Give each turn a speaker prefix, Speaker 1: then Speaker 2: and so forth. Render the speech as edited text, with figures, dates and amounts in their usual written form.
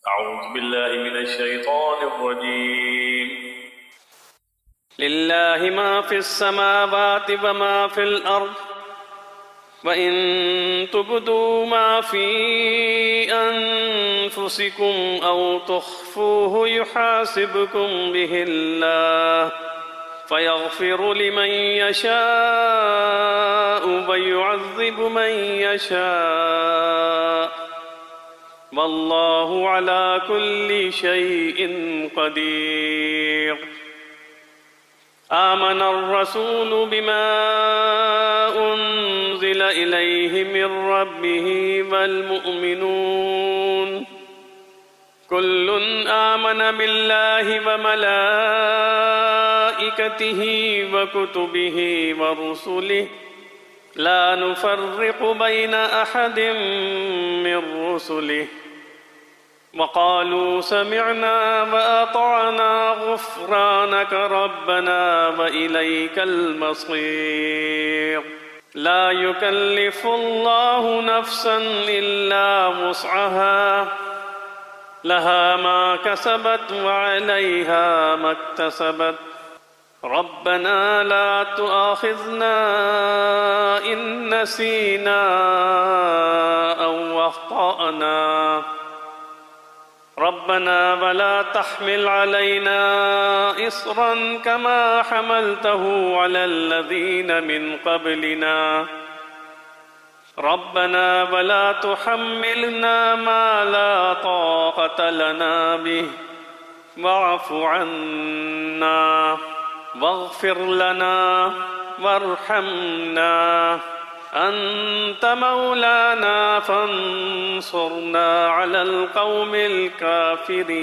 Speaker 1: أعوذ بالله من الشيطان الرجيم
Speaker 2: لله ما في السماوات وما في الأرض وإن تبدوا ما في أنفسكم أو تخفوه يحاسبكم به الله فيغفر لمن يشاء ويعذب من يشاء والله على كل شيء قدير. آمن الرسول بما أنزل إليه من ربه والمؤمنون كل آمن بالله وملائكته وكتبه ورسله لا نفرق بين أحد من رسله وقالوا سمعنا وأطعنا غفرانك ربنا وإليك المصير. لا يكلف الله نفسا إلا وسعها لها ما كسبت وعليها ما اكتسبت ربنا لا تؤاخذنا إن نسينا أو أخطأنا ربنا ولا تحمل علينا إصرا كما حملته على الذين من قبلنا ربنا ولا تحملنا ما لا طاقة لنا به واعف عنا واغفر لنا وارحمنا أنت مولانا فانصرنا على القوم الكافرين.